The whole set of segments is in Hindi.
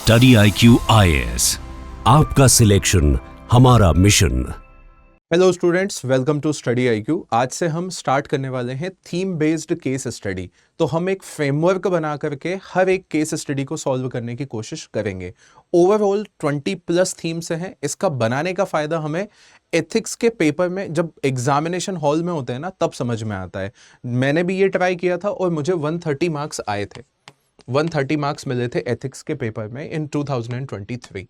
स्टडी IQ IAS, आपका सिलेक्शन हमारा mission. Hello students, welcome to study IQ। आज से हम स्टार्ट करने वाले हैं थीम बेस्ड केस स्टडी। तो हम एक फ्रेमवर्क बना करके हर एक केस स्टडी को सॉल्व करने की कोशिश करेंगे। ओवरऑल 20+ थीम्स हैं। इसका बनाने का फायदा हमें एथिक्स के पेपर में जब एग्जामिनेशन हॉल में होते हैं ना, तब समझ में आता है। मैंने भी ये ट्राई किया था और मुझे 130 मार्क्स आए थे। 130 मार्क्स मिले थे एथिक्स के पेपर में इन 2023।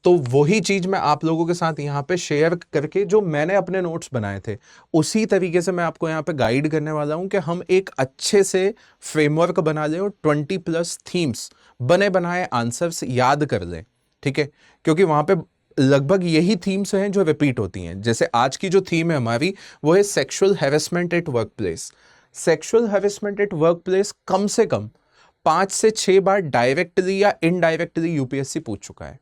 तो वही चीज मैं आप लोगों के साथ यहाँ पे शेयर करके जो मैंने अपने नोट्स बनाए थे उसी तरीके से मैं आपको यहाँ पे गाइड करने वाला हूँ कि हम एक अच्छे से फ्रेमवर्क बना लें और 20+ थीम्स बने बनाए आंसर्स याद कर लें। ठीक है, क्योंकि वहां पे लगभग यही थीम्स हैं जो रिपीट होती हैं। जैसे आज की जो थीम है हमारी, वो है sexual harassment at work place. Sexual harassment at work place कम से कम 5 से 6 बार डायरेक्टली या इनडायरेक्टली यूपीएससी पूछ चुका है।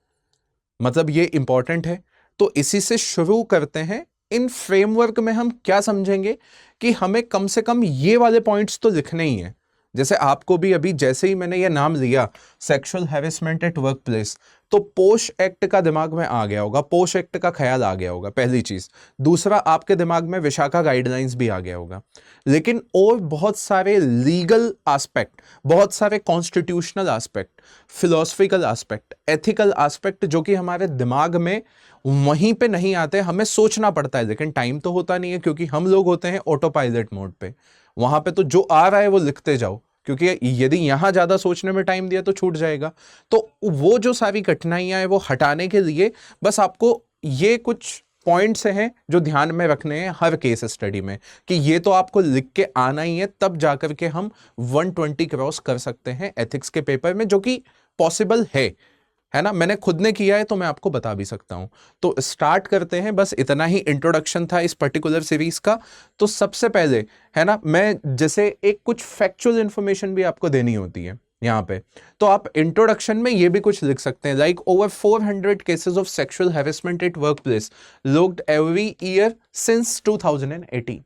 मतलब ये इंपॉर्टेंट है। तो इसी से शुरू करते हैं। इन फ्रेमवर्क में हम क्या समझेंगे कि हमें कम से कम ये वाले पॉइंट्स तो लिखने ही हैं। जैसे आपको भी अभी जैसे ही मैंने ये नाम लिया sexual harassment at work place, तो पोश एक्ट का दिमाग में आ गया होगा, पोश एक्ट का ख्याल आ गया होगा, पहली चीज। दूसरा, आपके दिमाग में विशाखा गाइडलाइंस भी आ गया होगा। लेकिन और बहुत सारे लीगल एस्पेक्ट, बहुत सारे constitutional aspect, philosophical aspect, ethical aspect जो कि हमारे दिमाग में वहीं पे नहीं आते, हमें सोचना पड़ता है। लेकिन टाइम तो होता नहीं है, क्योंकि हम लोग होते हैं ऑटो पायलट मोड पे। वहां पे तो जो आ रहा है वो लिखते जाओ, क्योंकि यदि यहां ज्यादा सोचने में टाइम दिया तो छूट जाएगा। तो वो जो सारी कठिनाइयां हैं वो हटाने के लिए बस आपको ये कुछ पॉइंट्स हैं जो ध्यान में रखने हैं हर केस स्टडी में, कि ये तो आपको लिख के आना ही है, तब जाकर के हम 120 क्रॉस कर सकते हैं एथिक्स के पेपर में, जो कि पॉसिबल है ना। मैंने खुद ने किया है तो मैं आपको बता भी सकता हूं। तो स्टार्ट करते हैं। बस इतना ही इंट्रोडक्शन था इस पर्टिकुलर सीरीज का। तो सबसे पहले, है ना, मैं जैसे एक कुछ फैक्चुअल इंफॉर्मेशन भी आपको देनी होती है यहाँ पे, तो आप इंट्रोडक्शन में ये भी कुछ लिख सकते हैं, like over 400 cases of sexual harassment at work place logged every year since 2018।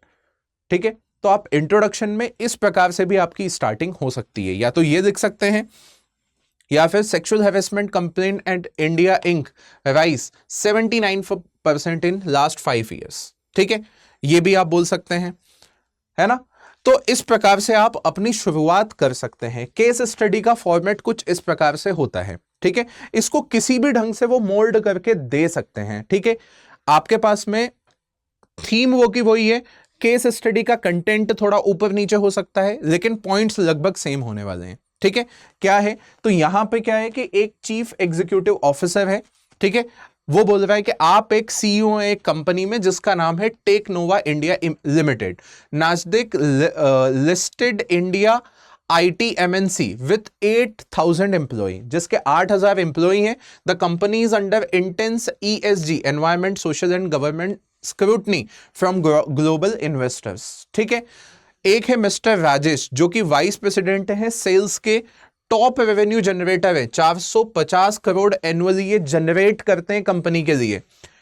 ठीक है, तो आप इंट्रोडक्शन में इस प्रकार से भी आपकी स्टार्टिंग हो सकती है। या तो ये लिख सकते हैं, या फिर sexual harassment complaint at India Inc rise 79% in last 5 years. ठीक है, ये भी आप बोल सकते हैं, है ना। तो इस प्रकार से आप अपनी शुरुआत कर सकते हैं। केस स्टडी का फॉर्मेट कुछ इस प्रकार से होता है। ठीक है, इसको किसी भी ढंग से वो मोल्ड करके दे सकते हैं। ठीक है, आपके पास में थीम वो की वही है। केस स्टडी का कंटेंट थोड़ा ऊपर नीचे हो सकता है, लेकिन पॉइंट्स लगभग सेम होने वाले हैं। ठीक है, क्या है, तो यहां पे क्या है कि एक चीफ एग्जीक्यूटिव ऑफिसर है। ठीक है, वो बोल रहा है कि आप एक सीईओ हैं एक कंपनी में जिसका नाम है Tech Nova India limited, Nasdaq listed India IT MNC with 8,000 employee, जिसके 8,000 एम्प्लॉय हैं। The company is under intense ESG environment social and government scrutiny from global investors. ठीक है, एक है मिस्टर राजेश, जो कि वाइस प्रेसिडेंट है सेल्स के, टॉप रेवेन्यू जनरेटर है, 450 करोड़ एनुअली ये जनरेट करते हैं कंपनी के लिए।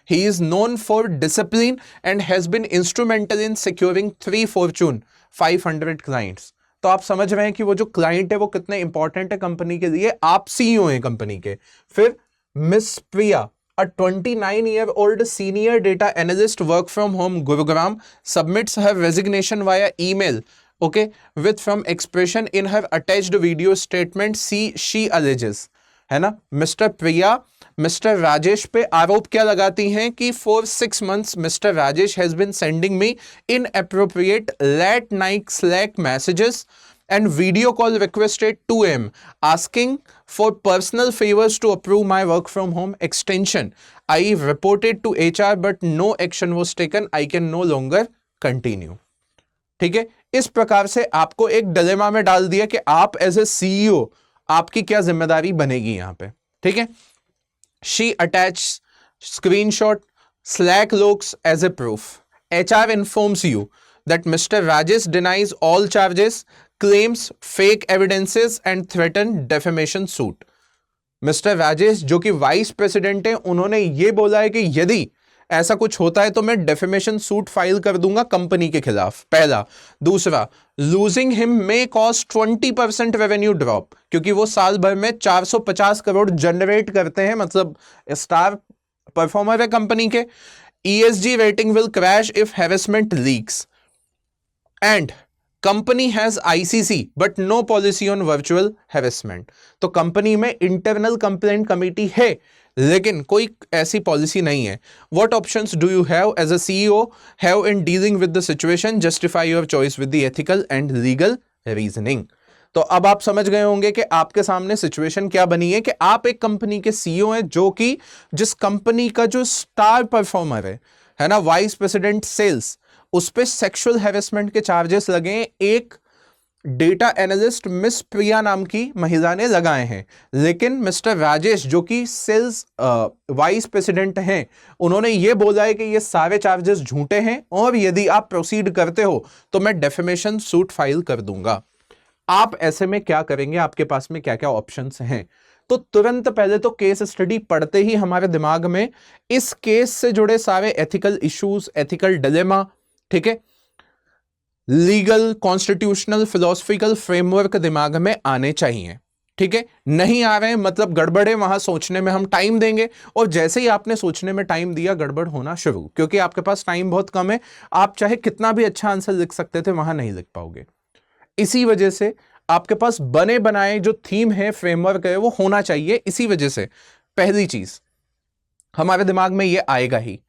He is known for discipline and has been instrumental in securing 3 Fortune 500 clients. तो आप समझ रहे हैं कि वो जो क्लाइंट है वो कितने इंपॉर्टेंट है कंपनी के लिए। आप सीईओ हैं कंपनी के। फिर miss Priya, a 29-year-old senior data analyst, work from home, Gurugram, submits her resignation via email, okay, with from expression in her attached video statement, she alleges, है ना। मिस्टर प्रिया मिस्टर राजेश पे आरोप क्या लगाती हैं कि for 6 months mister Rajesh has been sending me inappropriate late night Slack messages and video call request at 2 AM asking for personal favors to approve my work from home extension. I reported to HR but no action was taken. I can no longer continue. ठीक है, इस प्रकार से आपको एक डिलेमा में डाल दिया कि आप एज ए सीईओ आपकी क्या जिम्मेदारी बनेगी यहां पे। ठीक है, she attached screenshot Slack logs as a proof. HR informs you that Mr. Rajesh denies all charges, claims fake evidences and threaten defamation suit. Mister Rajesh जो कि वाइस प्रेसिडेंट है, उन्होंने ये बोला है कि यदि ऐसा कुछ होता है तो मैं डेफेमेशन सूट फाइल कर दूंगा कंपनी के खिलाफ, पहला। दूसरा, losing him may cost 20% revenue drop, क्योंकि वो साल भर में 450 करोड़ जनरेट करते हैं, मतलब स्टार परफॉर्मर है कंपनी के। ESG rating will crash if harassment leaks and company has ICC but no policy on virtual harassment. तो कंपनी में इंटरनल कंप्लेंट कमेटी है लेकिन कोई ऐसी पॉलिसी नहीं है। What options do you have as a CEO have in dealing with the situation, justify your choice with the ethical and legal reasoning. तो अब आप समझ गए होंगे कि आपके सामने सिचुएशन क्या बनी है कि आप एक कंपनी के CEO हैं, जो कि जिस कंपनी का जो स्टार परफॉर्मर है ना, वाइस प्रेसिडेंट सेल्स, उस पे सेक्सुअल हैरेसमेंट के चार्जेस लगे हैं। एक डेटा एनालिस्ट मिस प्रिया नाम की महिला ने लगाए हैं, लेकिन मिस्टर राजेश जो कि सेल्स वाइस प्रेसिडेंट हैं, उन्होंने ये बोला है कि ये सारे चार्जेस झूठे हैं और यदि आप प्रोसीड करते हो तो मैं डेफेमेशन सूट फाइल कर दूंगा। आप ऐसे में क्या करेंगे, आपके पास में क्या क्या ऑप्शंस हैं? तो तुरंत पहले तो केस स्टडी पढ़ते ही हमारे दिमाग में इस केस से जुड़े सारे एथिकल इश्यूज, एथिकल डिलेमा, ठीक है, लीगल, कॉन्स्टिट्यूशनल, फिलोसफिकल फ्रेमवर्क दिमाग में आने चाहिए। ठीक है, नहीं आ रहे हैं मतलब गड़बड़े, वहां सोचने में हम टाइम देंगे, और जैसे ही आपने सोचने में टाइम दिया गड़बड़ होना शुरू, क्योंकि आपके पास टाइम बहुत कम है। आप चाहे कितना भी अच्छा आंसर लिख सकते थे, वहां नहीं लिख पाओगे। इसी वजह से आपके पास बने बनाए जो थीम है, फ्रेमवर्क है, वो होना चाहिए। इसी वजह से पहली चीज हमारे दिमाग में ये आएगा ही,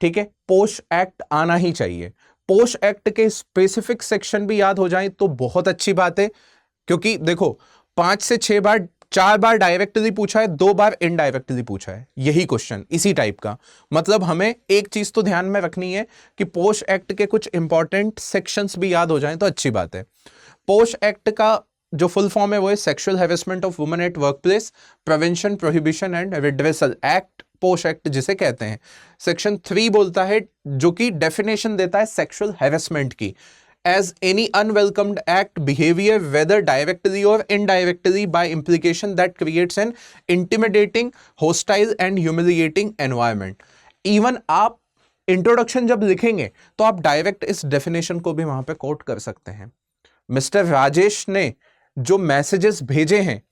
ठीक है, पोश एक्ट आना ही चाहिए। पोश एक्ट के स्पेसिफिक सेक्शन भी याद हो जाए तो बहुत अच्छी बात है, क्योंकि देखो 5 से 6 बार, 4 बार डायरेक्टली पूछा है, 2 बार इनडायरेक्टली पूछा है यही क्वेश्चन, इसी टाइप का। मतलब हमें एक चीज तो ध्यान में रखनी है कि पोश एक्ट के कुछ इंपॉर्टेंट सेक्शंस भी याद हो जाएं तो अच्छी बात है। पोश एक्ट का जो फुल फॉर्म है वो है sexual harassment of women at workplace prevention, prohibition and redressal act, पोश एक्ट जिसे कहते हैं। सेक्शन 3 बोलता है, जो कि डेफिनेशन देता है सेक्सुअल हैरेसमेंट की, as any unwelcomed act, behavior, whether directly or indirectly by implication that creates an intimidating, hostile and humiliating environment। Even आप इंट्रोडक्शन जब लिखेंगे तो आप डायरेक्ट इस डेफिनेशन को भी वहां पे कोट कर सकते हैं। मिस्टर राजेश ने जो मैसेजेस भेजे हैं,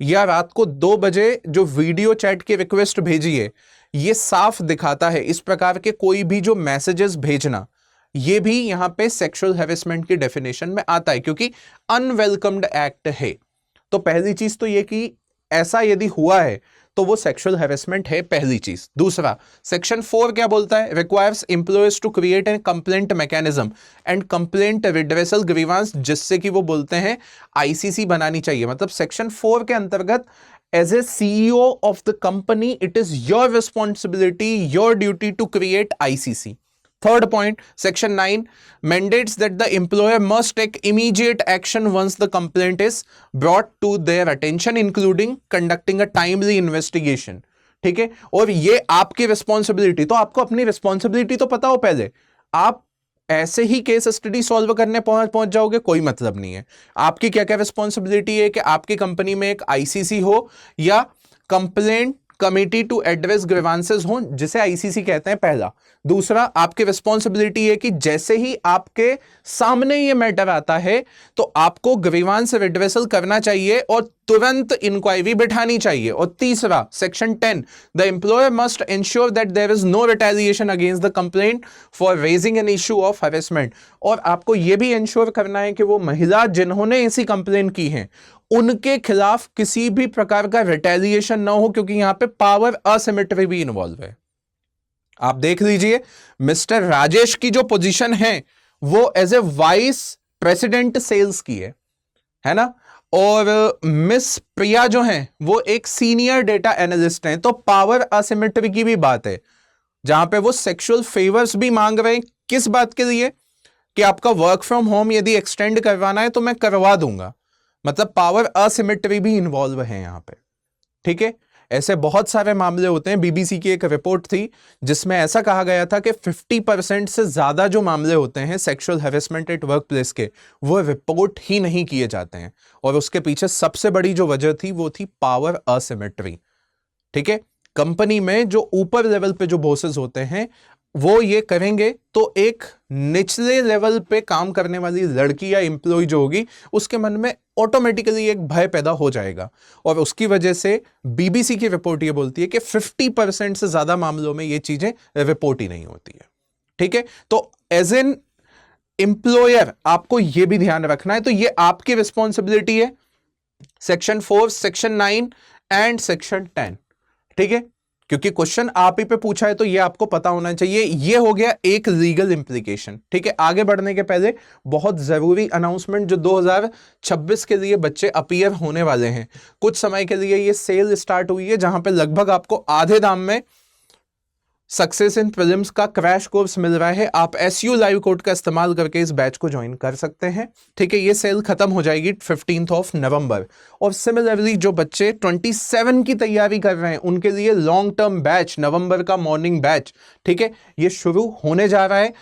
या रात को 2 बजे जो वीडियो चैट की रिक्वेस्ट भेजी है, ये साफ दिखाता है इस प्रकार के कोई भी जो मैसेजेस भेजना, ये भी यहां पे सेक्सुअल हैरेसमेंट की डेफिनेशन में आता है, क्योंकि अनवेलकम्ड एक्ट है। तो पहली चीज तो ये कि ऐसा यदि हुआ है तो वो सेक्सुअल हैरेसमेंट है, पहली चीज। दूसरा, सेक्शन 4 क्या बोलता है? Requires employers to create an complaint mechanism and complaint redressal grievance, जिससे कि वो बोलते हैं ICC बनानी चाहिए। मतलब सेक्शन 4 के अंतर्गत as a CEO of the company it is your responsibility, your duty to create ICC। Third point, section 9 mandates that the employer must take immediate action once the complaint is brought to their attention, including conducting a timely investigation। ठीक है, और ये आपकी रिस्पॉन्सिबिलिटी, तो आपको अपनी रिस्पॉन्सिबिलिटी तो पता हो पहले। आप ऐसे ही केस स्टडी सॉल्व करने पहुंच जाओगे, कोई मतलब नहीं है। आपकी क्या क्या रिस्पॉन्सिबिलिटी है कि आपकी कंपनी में एक ICC हो या complaint committee to address grievances हो, जिसे ICC कहते हैं, पहला। दूसरा, आपकी रिस्पॉन्सिबिलिटी है कि जैसे ही आपके सामने ये मैटर आता है तो आपको ग्रीवांस रिड्रेसल करना चाहिए और तुरंत इंक्वायरी बिठानी चाहिए। और तीसरा, section 10, the employer must ensure that there is no retaliation against the complaint for raising an issue of harassment. और आपको यह भी इंश्योर करना है कि वो महिला जिन्होंने ऐसी कंप्लेंट की है उनके खिलाफ किसी भी प्रकार का रिटेलिएशन ना हो, क्योंकि यहां पे पावर असिमेट्री भी इन्वॉल्व है। आप देख लीजिए, मिस्टर राजेश की जो पोजीशन है वो as a vice president sales की है ना, और मिस प्रिया जो हैं वो एक सीनियर डेटा एनालिस्ट हैं। तो पावर असिमेट्री की भी बात है, जहां पे वो सेक्सुअल फेवर्स भी मांग रहे हैं। किस बात के लिए? कि आपका वर्क फ्रॉम होम यदि एक्सटेंड करवाना है तो मैं करवा दूंगा। मतलब पावर असिमेट्री भी इन्वॉल्व है यहां पे। ठीक है, ऐसे बहुत सारे मामले होते हैं। BBC की एक रिपोर्ट थी जिसमें ऐसा कहा गया था कि 50% से ज्यादा जो मामले होते हैं sexual harassment at work place के, वो रिपोर्ट ही नहीं किए जाते हैं। और उसके पीछे सबसे बड़ी जो वजह थी वो थी पावर असिमेट्री। ठीक है, कंपनी में जो ऊपर लेवल पे जो बॉसेस होते हैं वो ये करेंगे तो एक निचले लेवल पे काम करने वाली लड़की या एम्प्लॉय जो होगी उसके मन में ऑटोमेटिकली एक भय पैदा हो जाएगा, और उसकी वजह से बीबीसी की रिपोर्ट ये बोलती है कि 50% से ज्यादा मामलों में ये चीजें रिपोर्ट ही नहीं होती है। ठीक है, तो एज एन एम्प्लॉयर आपको ये भी ध्यान रखना है, तो ये आपकी रिस्पॉन्सिबिलिटी है, सेक्शन 4, सेक्शन 9 एंड सेक्शन 10। ठीक है, क्योंकि क्वेश्चन आप ही पे पूछा है तो ये आपको पता होना चाहिए। ये हो गया एक लीगल इंप्लीकेशन। ठीक है, आगे बढ़ने के पहले बहुत जरूरी अनाउंसमेंट, जो 2026 के लिए बच्चे अपीयर होने वाले हैं, कुछ समय के लिए ये सेल स्टार्ट हुई है जहां पे लगभग आपको आधे दाम में सक्सेस इन प्रीलिम्स का क्रैश कोर्स मिल रहा है। आप SU लाइव कोड का इस्तेमाल करके इस बैच को ज्वाइन कर सकते हैं। ठीक है, ये सेल खत्म हो जाएगी 15 नवंबर। और सिमिलरली जो बच्चे 27 की तैयारी कर रहे हैं उनके लिए लॉन्ग टर्म बैच, नवंबर का मॉर्निंग बैच, ठीक है, ये शुरू होने जा रहा है।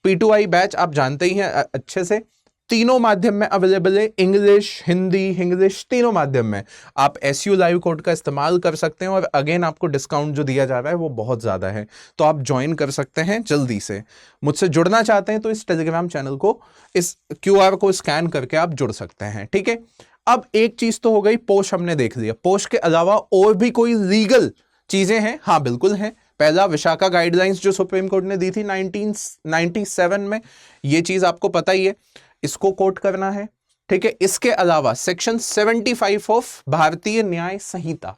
P2I बैच आप जानते ही हैं अच्छे से, तीनों माध्यम में अवेलेबल है, इंग्लिश, हिंदी, इंग्लिश, तीनों माध्यम में। आप SU लाइव कोड का इस्तेमाल कर सकते हैं और अगेन आपको डिस्काउंट जो दिया जा रहा है वो बहुत ज्यादा है, तो आप ज्वाइन कर सकते हैं जल्दी से। मुझसे जुड़ना चाहते हैं तो इस टेलीग्राम चैनल को, इस QR को स्कैन करके आप जुड़ सकते हैं। ठीक है, अब एक चीज तो हो गई, पोस्ट हमने देख लिया। पोस्ट के अलावा और भी कोई लीगल चीजें हैं? हाँ बिल्कुल हैं। पहला, विशाखा गाइडलाइंस जो सुप्रीम कोर्ट ने दी थी 1997 में, ये चीज आपको पता ही है, इसको कोट करना है। ठीक है, इसके अलावा सेक्शन 75 ऑफ भारतीय न्याय संहिता,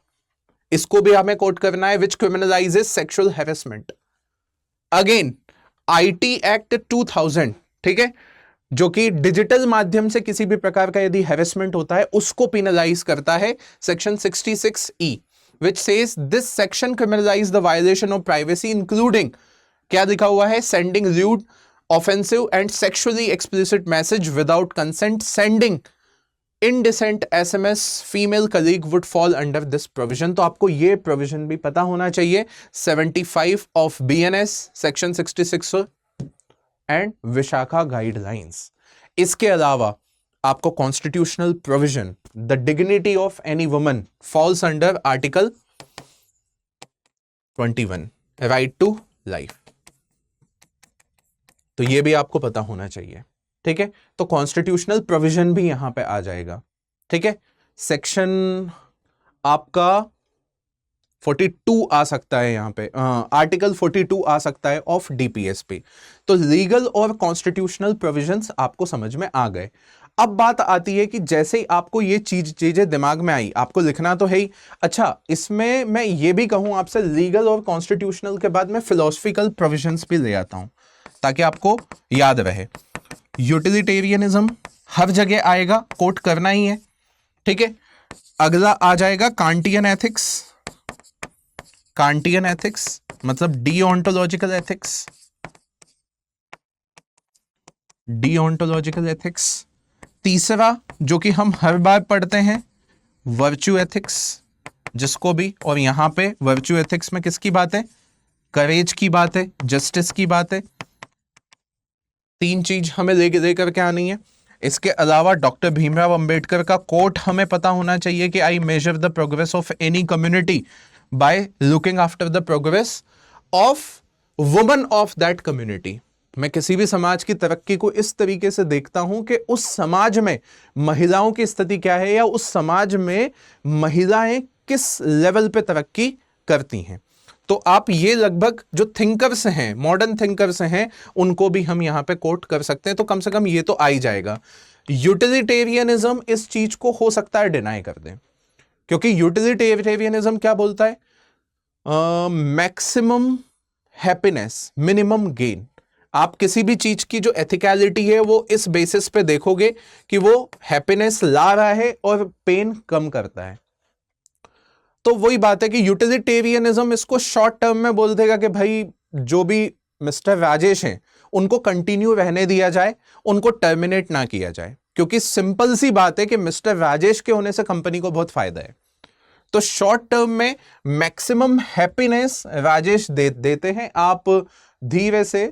इसको भी हमें कोट करना है, which criminalises sexual harassment. Again IT act 2000, ठीक है, जो कि डिजिटल माध्यम से किसी भी प्रकार का यदि हैरेसमेंट होता है उसको पिनलाइज करता है, section 66E, which says this section criminalize the violation of privacy including, क्या लिखा हुआ है, sending lewd, offensive and sexually explicit message without consent, sending indecent SMS female colleague would fall under this provision। तो आपको ये प्रोविजन भी पता होना चाहिए, 75 of BNS, section 66 and Vishakha guidelines. इसके अलावा आपको constitutional provision, the dignity of any woman falls under article 21, right to life, तो ये भी आपको पता होना चाहिए। ठीक है, तो कॉन्स्टिट्यूशनल प्रोविजन भी यहां पे आ जाएगा। ठीक है, सेक्शन आपका 42 आ सकता है, यहां पे आर्टिकल 42 आ सकता है ऑफ DPSP। तो लीगल और कॉन्स्टिट्यूशनल प्रोविजंस आपको समझ में आ गए। अब बात आती है कि जैसे ही आपको ये चीजें दिमाग में आई, आपको लिखना तो है ही। अच्छा, इसमें मैं ये भी कहूं आपसे, लीगल और कॉन्स्टिट्यूशनल के बाद मैं फिलोसफिकल प्रोविजंस भी ले आता हूं ताकि आपको याद रहे। यूटिलिटेरियनिज्म हर जगह आएगा, कोट करना ही है। ठीक है, अगला आ जाएगा कांटियन एथिक्स। कांटियन एथिक्स मतलब डीओंटोलॉजिकल एथिक्स, डीओंटोलॉजिकल एथिक्स। तीसरा जो कि हम हर बार पढ़ते हैं, वर्च्यू एथिक्स, जिसको भी, और यहां पे वर्च्यू एथिक्स में किसकी बात है, करेज की बात है, जस्टिस की बात है। तीन चीज हमें लेकर के आनी है। इसके अलावा डॉक्टर भीमराव अंबेडकर का कोट हमें पता होना चाहिए कि I measure the progress of any community by looking after the progress of woman of that community. मैं किसी भी समाज की तरक्की को इस तरीके से देखता हूं कि उस समाज में महिलाओं की स्थिति क्या है, या उस समाज में महिलाएं किस लेवल पे तरक्की करती हैं। तो आप ये लगभग जो थिंकर्स हैं, मॉडर्न थिंकर्स हैं, उनको भी हम यहां पे कोट कर सकते हैं, तो कम से कम ये तो आ ही जाएगा। यूटिलिटेरियनिज्म इस चीज को हो सकता है डिनाई कर दें, क्योंकि यूटिलिटेरियनिज्म क्या बोलता है, मैक्सिमम हैप्पीनेस मिनिमम गेन। आप किसी भी चीज की जो एथिकलिटी है वो इस बेसिस पे देखोगे कि वो हैप्पीनेस ला रहा है और पेन कम करता है। तो वही बात है कि यूटिलिटेरियनिज्म इसको शॉर्ट टर्म में बोल देगा कि भाई जो भी मिस्टर राजेश हैं उनको कंटिन्यू रहने दिया जाए, उनको टर्मिनेट ना किया जाए, क्योंकि सिंपल सी बात है कि मिस्टर राजेश के होने से कंपनी को बहुत फायदा है। तो शॉर्ट टर्म में मैक्सिमम हैप्पीनेस राजेश देते हैं। आप धीरे से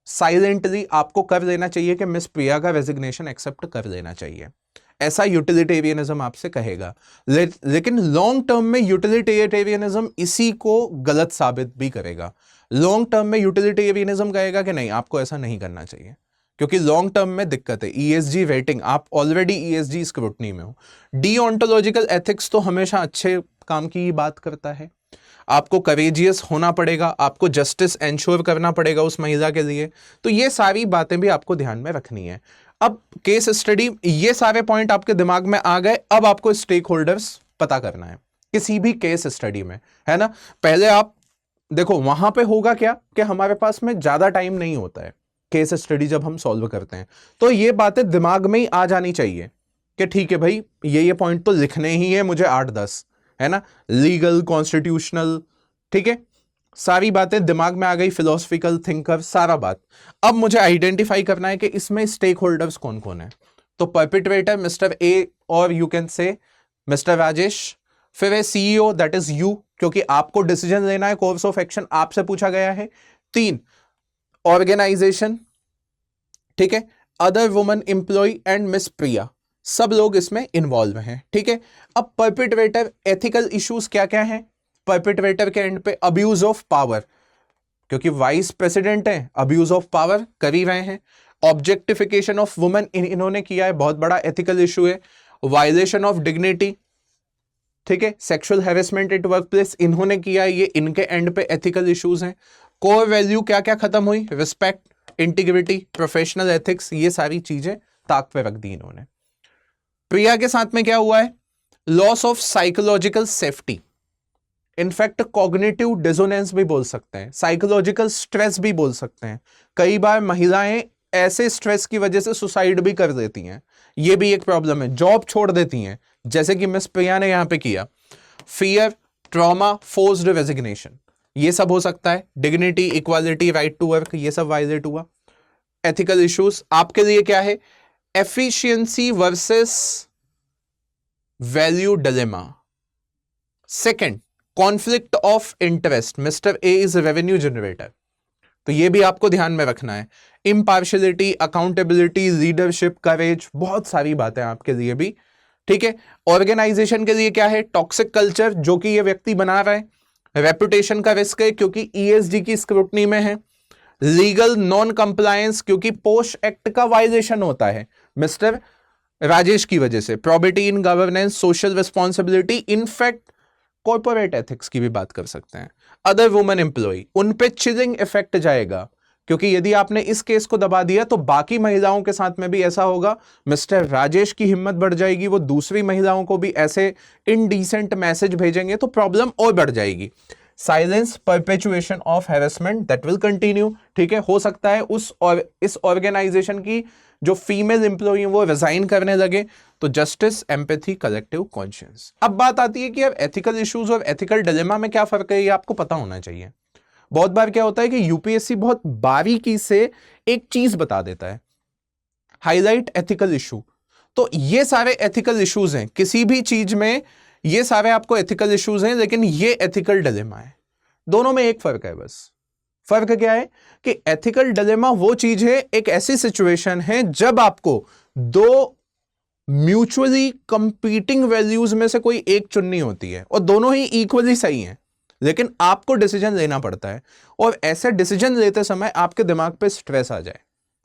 साइलेंटली आपको कर लेना चाहिए कि मिस प्रिया का रेजिग्नेशन एक्सेप्ट कर लेना चाहिए। ऐसा यूटिलिटेरियनिज्म आपसे कहेगा। लेकिन लॉन्ग टर्म में यूटिलिटेरियनिज्म इसी को गलत साबित भी करेगा। लॉन्ग टर्म में यूटिलिटेरियनिज्म कहेगा कि नहीं, आपको ऐसा नहीं करना चाहिए, क्योंकि लॉन्ग टर्म में दिक्कत है। ईएसजी रेटिंग, आप ऑलरेडी ईएसजी स्क्रूटनी में हो। डीओंटोलॉजिकल एथिक्स तो हमेशा अच्छे काम की ही बात करता है। आपको करेजियस होना पड़ेगा, आपको जस्टिस एंश्योर करना पड़ेगा उस महिला के लिए। तो ये सारी बातें भी आपको ध्यान में रखनी है। अब केस स्टडी, ये सारे पॉइंट आपके दिमाग में आ गए। अब आपको स्टेक होल्डर्स पता करना है किसी भी केस स्टडी में, है ना। पहले आप देखो वहां पे होगा क्या कि हमारे पास में ज्यादा टाइम नहीं होता है केस स्टडी जब हम सॉल्व करते हैं, तो ये बातें दिमाग में ही आ जानी चाहिए कि ठीक है भाई, ये पॉइंट तो लिखने ही है मुझे 8-10, है ना। लीगल, कॉन्स्टिट्यूशनल, ठीक है, सारी बातें दिमाग में आ गई, फिलोसफिकल थिंकर, सारा बात। अब मुझे आइडेंटिफाई करना है कि इसमें स्टेक होल्डर्स कौन कौन है। तो परपिट्रेटर मिस्टर ए, और you can say mister Rajesh. फिर है सीईओ, दैट इज यू, क्योंकि आपको डिसीजन लेना है, कोर्स ऑफ एक्शन आपसे पूछा गया है। 3, ऑर्गेनाइजेशन, ठीक है, other woman employee and miss Priya, सब लोग इसमें इन्वॉल्व हैं, ठीक है। अब परपिट्रेटर, एथिकल इश्यूज क्या क्या हैं परपिट्रेटर के एंड पे? अब्यूज ऑफ पावर, क्योंकि वाइस प्रेसिडेंट है, अब्यूज ऑफ पावर कर ही रहे हैं। ऑब्जेक्टिफिकेशन ऑफ वुमेन इन्होंने किया है, बहुत बड़ा एथिकल इशू है। वायलेशन ऑफ डिग्निटी, ठीक है, sexual harassment at work place इन्होंने किया है, ये इनके एंड पे एथिकल इश्यूज हैं। कोर वैल्यू क्या क्या खत्म हुई? रिस्पेक्ट, इंटीग्रिटी, प्रोफेशनल एथिक्स, ये सारी चीजें ताक पे रख दी इन्होंने। प्रिया के साथ में क्या हुआ है? Loss of psychological safety, in fact cognitive dissonance भी बोल सकते हैं, साइकोलॉजिकल स्ट्रेस भी बोल सकते हैं। कई बार महिलाएं ऐसे स्ट्रेस की वजह से सुसाइड भी कर देती हैं, ये भी एक प्रॉब्लम है। जॉब छोड़ देती हैं, जैसे कि मिस प्रिया ने यहां पे किया। फियर, ट्रॉमा, फोर्स्ड रेजिग्नेशन, ये सब हो सकता है। Dignity, equality, right to work, ये सब वायलेट हुआ। एथिकल इश्यूज आपके लिए क्या है? Efficiency versus value dilemma. Second, conflict of interest, mister A is revenue generator, तो ये भी आपको ध्यान में रखना है। इम्पार्शियलिटी, अकाउंटेबिलिटी, लीडरशिप, करेज, बहुत सारी बातें आपके लिए भी, ठीक है। ऑर्गेनाइजेशन के लिए क्या है? टॉक्सिक कल्चर, जो कि ये व्यक्ति बना रहा है। रेपुटेशन का रिस्क है, क्योंकि ईएसडी की स्क्रूटनी में है। लीगल नॉन कंप्लायंस, क्योंकि पोश एक्ट का वायलेशन होता है मिस्टर राजेश की वजह से। Probity in governance, social responsibility, in fact corporate ethics की भी बात कर सकते हैं। अदर वुमेन एम्प्लॉय, उन पे चिलिंग इफेक्ट जाएगा, क्योंकि यदि आपने इस केस को दबा दिया तो बाकी महिलाओं के साथ में भी ऐसा होगा। मिस्टर राजेश की हिम्मत बढ़ जाएगी, वो दूसरी महिलाओं को भी ऐसे इनडिसेंट मैसेज भेजेंगे तो प्रॉब्लम और बढ़ जाएगी। Silence, perpetuation of harassment, that will continue, ठीक है। हो सकता है इस ऑर्गेनाइजेशन की जो फीमेल एम्प्लॉई है वो रिजाइन करने लगे। तो जस्टिस, एम्पैथी, कलेक्टिव कॉन्शियस। अब बात आती है कि अब एथिकल इश्यूज और एथिकल डिलेमा में क्या फर्क है, ये आपको पता होना चाहिए। बहुत बार क्या होता है कि यूपीएससी बहुत बारीकी से एक चीज बता देता है, हाईलाइट एथिकल इशू। तो ये सारे एथिकल इश्यूज हैं किसी भी चीज में, ये सारे आपको एथिकल इश्यूज हैं, लेकिन ये एथिकल डिलेमा है। दोनों में एक फर्क है बस। फर्क क्या है कि एथिकल डिलेमा वो चीज है, एक ऐसी सिचुएशन है जब आपको दो म्यूचुअली कंपीटिंग वैल्यूज में से कोई एक चुननी होती है और दोनों ही इक्वली सही हैं, लेकिन आपको डिसीजन लेना पड़ता है। और ऐसे डिसीजन लेते समय आपके दिमाग पे स्ट्रेस आ जाए,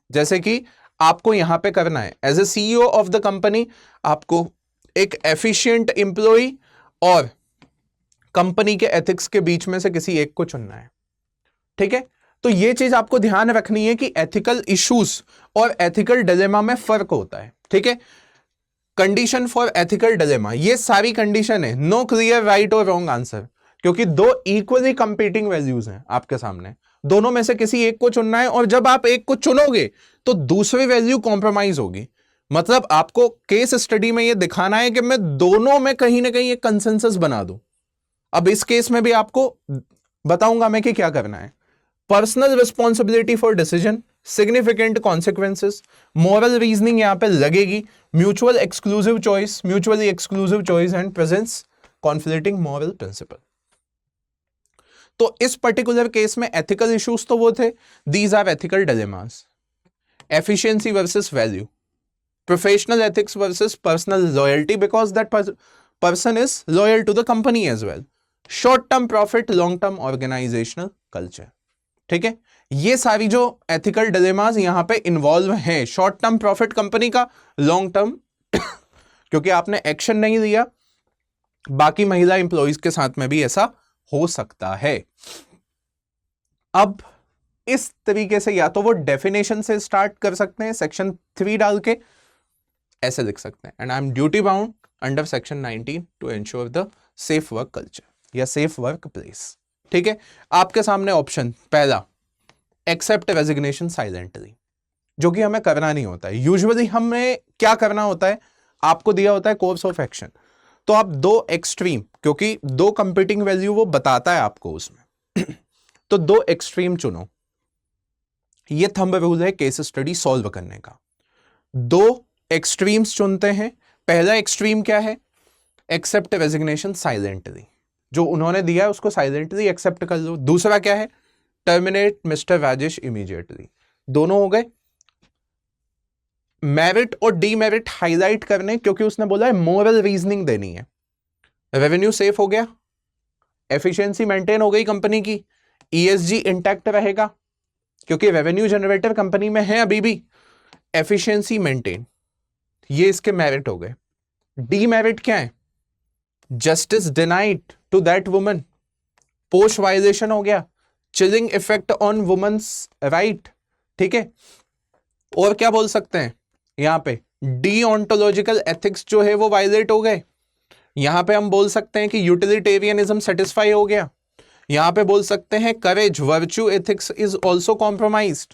जैसे कि आपको यहां पे करना है as a CEO of the company, आपको एक एफिशिएंट एम्प्लॉय और कंपनी के एथिक्स के बीच में से किसी एक को चुनना है, ठीक है। तो ये चीज आपको ध्यान रखनी है कि एथिकल इश्यूज और एथिकल डिलेमा में फर्क होता है, ठीक है। कंडीशन फॉर एथिकल डिलेमा, ये सारी कंडीशन है। नो क्लियर राइट और रॉन्ग आंसर, क्योंकि दो इक्वली कंपीटिंग वैल्यूज हैं आपके सामने, दोनों में से किसी एक को चुनना है। और जब आप एक को चुनोगे तो दूसरी वैल्यू कॉम्प्रोमाइज होगी। मतलब आपको केस स्टडी में यह दिखाना है कि मैं दोनों में कहीं ना कहीं एक कंसेंसस बना दूं। अब इस केस में भी आपको बताऊंगा मैं कि क्या करना है। Personal responsibility for decision, significant consequences, moral reasoning यहां पे लगेगी, mutual exclusive choice, mutually exclusive choice and presence conflicting moral principle. तो इस पर्टिकुलर केस में एथिकल इश्यूज तो वो थे, these are ethical dilemmas. Efficiency versus value, professional ethics versus personal loyalty because that person is loyal to the company as well. Short term profit, long term organisational culture. ठीक है, ये सारी जो एथिकल डिलेमास यहां पे इन्वॉल्व हैं, शॉर्ट टर्म प्रॉफिट कंपनी का, लॉन्ग टर्म क्योंकि आपने एक्शन नहीं लिया, बाकी महिला इंप्लॉइज के साथ में भी ऐसा हो सकता है। अब इस तरीके से या तो वो डेफिनेशन से स्टार्ट कर सकते हैं, सेक्शन 3 डाल के ऐसे लिख सकते हैं, and I am duty bound under section 19 to ensure the safe work culture या सेफ वर्क प्लेस। ठीक है, आपके सामने ऑप्शन पहला, एक्सेप्ट रेजिग्नेशन साइलेंटली, जो कि हमें करना नहीं होता है। यूजुअली हमें क्या करना होता है, आपको दिया होता है कोर्स ऑफ एक्शन, तो आप दो एक्सट्रीम, क्योंकि दो कंपीटिंग वैल्यू वो बताता है आपको उसमें तो दो एक्सट्रीम चुनो। ये थंब रूल है केस स्टडी सॉल्व करने का। दो एक्सट्रीम्स चुनते हैं। पहला एक्सट्रीम क्या है, एक्सेप्ट रेजिग्नेशन साइलेंटली, जो उन्होंने दिया है उसको साइलेंटली एक्सेप्ट कर लो। दूसरा क्या है, टर्मिनेट मिस्टर राजेश इमीडिएटली। दोनों हो गए। मेरिट और डीमेरिट हाईलाइट करने, क्योंकि उसने बोला है मोरल रीजनिंग देनी है। रेवेन्यू सेफ हो गया, एफिशिएंसी मेंटेन हो गई कंपनी की, ईएसजी इंटैक्ट रहेगा क्योंकि रेवेन्यू जनरेटर कंपनी में है अभी भी, एफिशिएंसी मेंटेन, ये इसके मेरिट हो गए। डीमेरिट क्या है, justice denied to that woman, post violation हो गया, chilling effect on women's right. ठीक है, और क्या बोल सकते हैं यहां पे, डीओंटोलॉजिकल एथिक्स जो है वो वायलेट हो गए। यहां पे हम बोल सकते हैं कि यूटिलिटेरियनिज्म सेटिस्फाई हो गया। यहां पे बोल सकते हैं courage, virtue ethics is also compromised.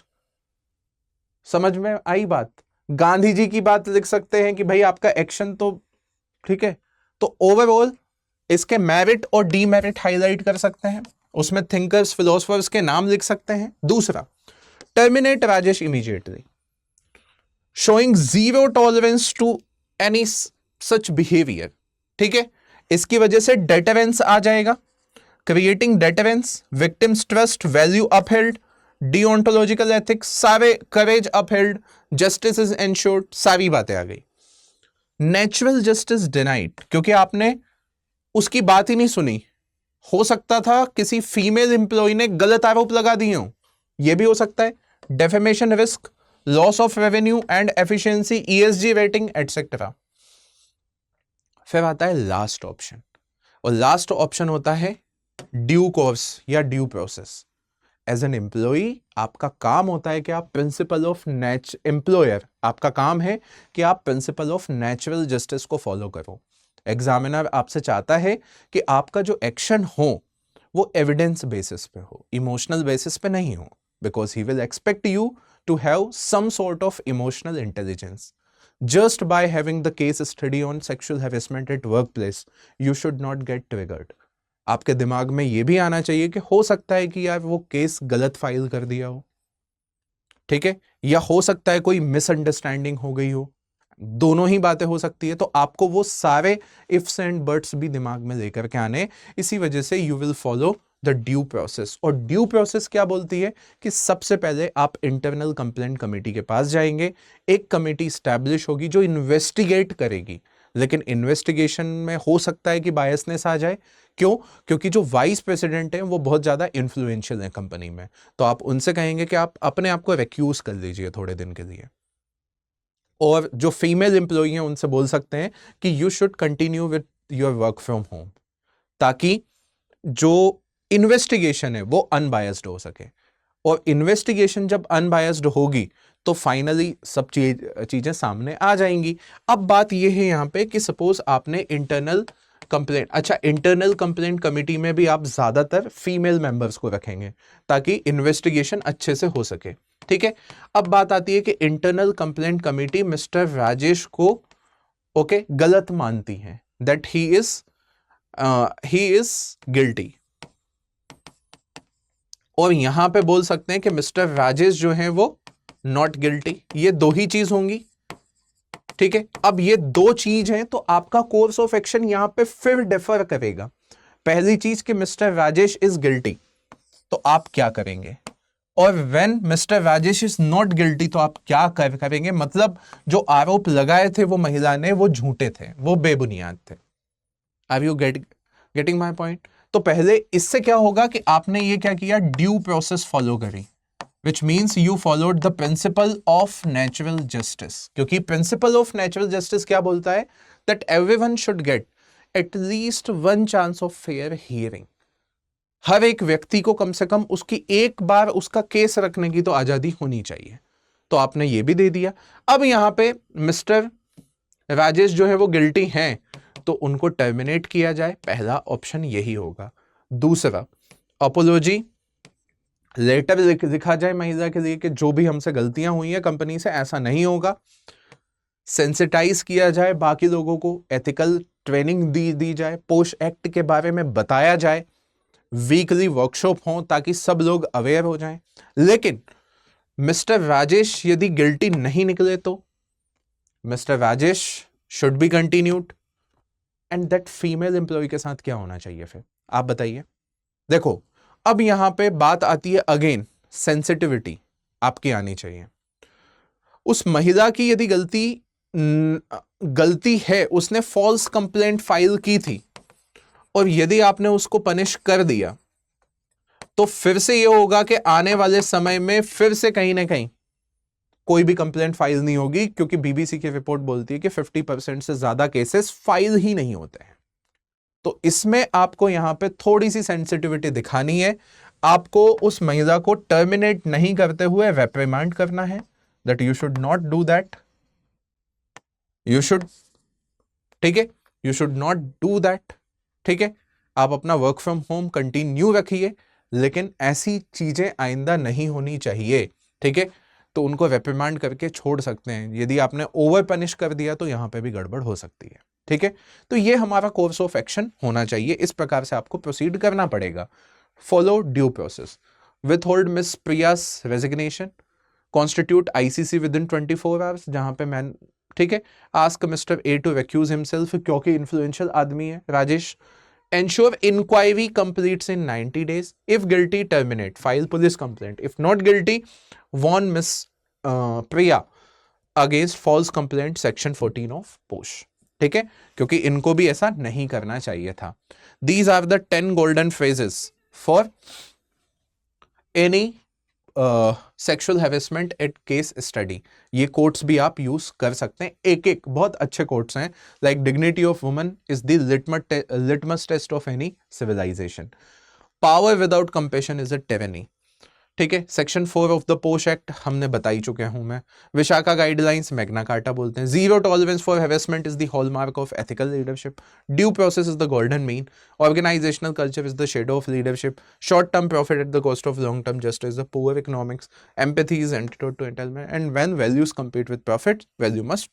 समझ में आई बात। गांधी जी की बात लिख सकते हैं कि भाई आपका एक्शन तो ठीक है। तो ओवरऑल इसके मेरिट और डीमेरिट हाईलाइट कर सकते हैं, उसमें थिंकर्स फिलोसफर्स के नाम लिख सकते हैं। दूसरा, terminate Rajesh immediately, showing zero tolerance to any such behaviour. ठीक है, इसकी वजह से डेटरेंस आ जाएगा, creating deterrence, victims trust value upheld, deontological ethics सारे, courage upheld, justice is ensured, सारी बातें आ गई। नेचुरल जस्टिस डिनाइड, क्योंकि आपने उसकी बात ही नहीं सुनी। हो सकता था किसी फीमेल एम्प्लॉय ने गलत आरोप लगा दिए हो, यह भी हो सकता है। Defamation risk, loss of revenue and efficiency, ESG rating etcetera. फिर आता है लास्ट ऑप्शन, और लास्ट ऑप्शन होता है ड्यू कोर्स या due process. As an employee आपका काम होता है कि आप प्रिंसिपल ऑफ एम्प्लॉयर, आपका काम है कि आप प्रिंसिपल ऑफ नेचुरल जस्टिस को फॉलो करो। एग्जामिनर आपसे चाहता है कि आपका जो एक्शन हो वो एविडेंस बेसिस पे हो, इमोशनल बेसिस पे नहीं हो, because he will expect you to have some sort of emotional intelligence. Just by having the case study on sexual harassment at workplace, you should not get triggered. आपके दिमाग में यह भी आना चाहिए कि हो सकता है कि यार वो केस गलत फाइल कर दिया हो, ठीक है, या हो सकता है कोई मिसअंडरस्टैंडिंग हो गई हो, दोनों ही बातें हो सकती है। तो आपको वो सारे इफ्स एंड बट्स भी दिमाग में लेकर के आने, इसी वजह से you will follow the due process. और ड्यू प्रोसेस क्या बोलती है कि सबसे पहले आप इंटरनल कंप्लेंट कमेटी के पास जाएंगे, एक कमेटी स्टैब्लिश होगी जो इन्वेस्टिगेट करेगी, लेकिन इन्वेस्टिगेशन में हो सकता है कि बायसनेस आ जाए। क्यों? क्योंकि जो वाइस प्रेसिडेंट हैं वो बहुत ज्यादा इन्फ्लुएंशियल है कंपनी में, तो आप उनसे कहेंगे कि आप अपने आप को रिक्यूज कर लीजिए थोड़े दिन के लिए। और जो फीमेल एम्प्लॉई हैं उनसे बोल सकते हैं कि you should continue with your work from home, ताकि जो इन्वेस्टिगेशन है वो अनबायस्ड हो सके। और इन्वेस्टिगेशन जब अनबायस्ड होगी तो फाइनली सब चीजें सामने आ जाएंगी। अब बात यह है यहां पे कि सपोज आपने इंटरनल कंप्लेंट, अच्छा इंटरनल कंप्लेंट कमेटी में भी आप ज्यादातर फीमेल मेंबर्स को रखेंगे ताकि इन्वेस्टिगेशन अच्छे से हो सके, ठीक है। अब बात आती है कि internal complaint committee mister Rajesh को ओके गलत मानती है, दैट ही इज गिल्टी, और यहां पे बोल सकते हैं कि मिस्टर राजेश जो है वो नॉट गिल्टी। ये दो ही चीज होंगी, ठीक है। अब ये दो चीज हैं तो आपका कोर्स ऑफ एक्शन यहां पे फिर डिफर करेगा। पहली चीज कि मिस्टर राजेश इज गिल्टी, तो आप क्या करेंगे? और when mister Rajesh is not guilty, तो आप क्या करेंगे? मतलब जो आरोप लगाए थे वो महिला ने, वो झूठे थे, वो बेबुनियाद थे। Are you getting my point? तो पहले इससे क्या होगा कि आपने ये क्या किया, ड्यू प्रोसेस फॉलो करी, which means you followed the principle of natural justice. क्योंकि प्रिंसिपल ऑफ नेचुरल जस्टिस क्या बोलता है? That everyone should get at least one chance of fair hearing. हर एक व्यक्ति को कम से कम उसकी एक बार उसका केस रखने की तो आजादी होनी चाहिए। तो आपने ये भी दे दिया। अब यहां पे मिस्टर राजेश जो है वो गिल्टी हैं, तो उनको टर्मिनेट किया जाए, पहला ऑप्शन यही होगा। दूसरा, अपोलॉजी लेटर लिखा जाए महिला के लिए कि जो भी हमसे गलतियां हुई हैं कंपनी से, ऐसा नहीं होगा। सेंसिटाइज किया जाए बाकी लोगों को, एथिकल ट्रेनिंग दी जाए, पोश एक्ट के बारे में बताया जाए, वीकली वर्कशॉप हो ताकि सब लोग अवेयर हो जाएं। लेकिन मिस्टर राजेश यदि गिल्टी नहीं निकले तो mister Rajesh should be continued. And that female employ के साथ क्या होना चाहिए फिर, आप बताइए। देखो, अब यहां पे बात आती है, अगेन सेंसिटिविटी आपकी आनी चाहिए। उस महिला की यदि गलती है, उसने फॉल्स कंप्लेंट फाइल की थी, और यदि आपने उसको पनिश कर दिया, तो फिर से यह होगा कि आने वाले समय में फिर से कहीं ना कहीं कोई भी कंप्लेंट फाइल नहीं होगी, क्योंकि बीबीसी की रिपोर्ट बोलती है कि 50% से ज्यादा केसेस फाइल ही नहीं होते हैं। तो इसमें आपको यहां पे थोड़ी सी सेंसिटिविटी दिखानी है। आपको उस महिला को टर्मिनेट नहीं करते हुए रेप्रिमांड करना है, that you should not do that, you should, ठीक है, you should not do that, ठीक है। आप अपना वर्क फ्रॉम होम कंटिन्यू रखिए, लेकिन ऐसी चीजें आइंदा नहीं होनी चाहिए, ठीक है। तो उनको रेप्रिमांड करके छोड़ सकते हैं। यदि आपने ओवर पनिश कर दिया तो यहां पे भी गड़बड़ हो सकती है, ठीक है। तो ये हमारा कोर्स ऑफ एक्शन होना चाहिए, इस प्रकार से आपको प्रोसीड करना पड़ेगा। Follow due process, withhold miss Priya's resignation, constitute ICC within 24 hours, जहां पे मैं, ठीक है, ask mister A to recuse himself, क्योंकि इन्फ्लुएंशियल आदमी है Rajesh. Ensure inquiry completes in 90 days, if guilty terminate, file police complaint, if not guilty warn miss Priya against false complaint section 14 of POSH, ठीक है, क्योंकि इनको भी ऐसा नहीं करना चाहिए था। These are the 10 golden phrases for any sexual harassment at case study. ये कोट्स भी आप यूज कर सकते हैं, एक एक बहुत अच्छे कोट्स हैं, like dignity of woman is the litmus test of any civilisation, power without compassion is a tyranny, ठीक है। Section 4 of the POSH act हमने बताई चुके हूं मैं। विशाखा गाइडलाइंस मैग्ना कार्टा बोलते हैं। Zero tolerance for harassment is the hallmark of ethical leadership, due process is the golden mean, organisational culture is the shadow of leadership, short term profit at the cost of long term justice, the poor economics, empathy is antidote to entitlement, and when values compete with profit, value must.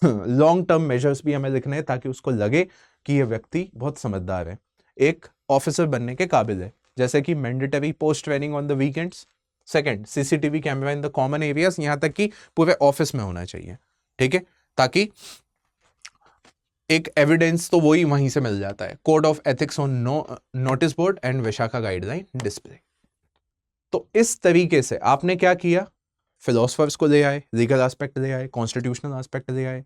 Long term measures भी हमें लिखने हैं ताकि उसको लगे कि यह व्यक्ति बहुत समझदार है, एक ऑफिसर बनने के काबिल है, जैसे कि mandatory post training on the weekends, second CCTV camera in the common areas, यहां तक कि पूरे ऑफिस में होना चाहिए, ठीक है, ताकि एक एविडेंस तो वही वहीं से मिल जाता है। Code of ethics on notice board and Vishakha guideline display. तो इस तरीके से आपने क्या किया, फिलोसफर्स को ले आए, लीगल एस्पेक्ट ले आए, कॉन्स्टिट्यूशनल एस्पेक्ट ले आए,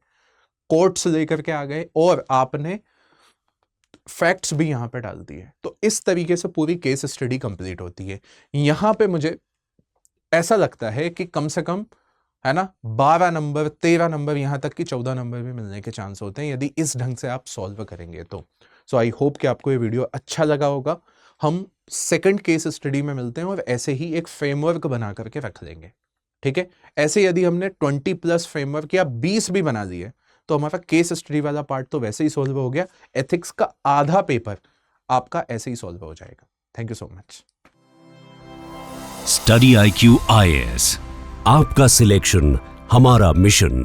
कोर्ट्स लेकर के आ गए, और आपने फैक्ट्स भी यहां पे डाल दिए। तो इस तरीके से पूरी केस स्टडी कंप्लीट होती है। यहां पे मुझे ऐसा लगता है कि कम से कम, है ना, 12 नंबर, 13 नंबर, यहां तक कि 14 नंबर भी मिलने के चांस होते हैं यदि इस ढंग से आप सॉल्व करेंगे तो। सो आई होप कि आपको ये वीडियो अच्छा लगा होगा। हम सेकंड केस स्टडी में मिलते हैं और ऐसे ही एक फ्रेमवर्क बना करके रख लेंगे, ठीक है। ऐसे यदि हमने 20+ फ्रेमवर्क या 20 भी बना लिए तो हमारा केस स्टडी वाला पार्ट तो वैसे ही सॉल्व हो गया, एथिक्स का आधा पेपर आपका ऐसे ही सॉल्व हो जाएगा। Thank you so much. Study IQ IAS, आपका सिलेक्शन हमारा मिशन।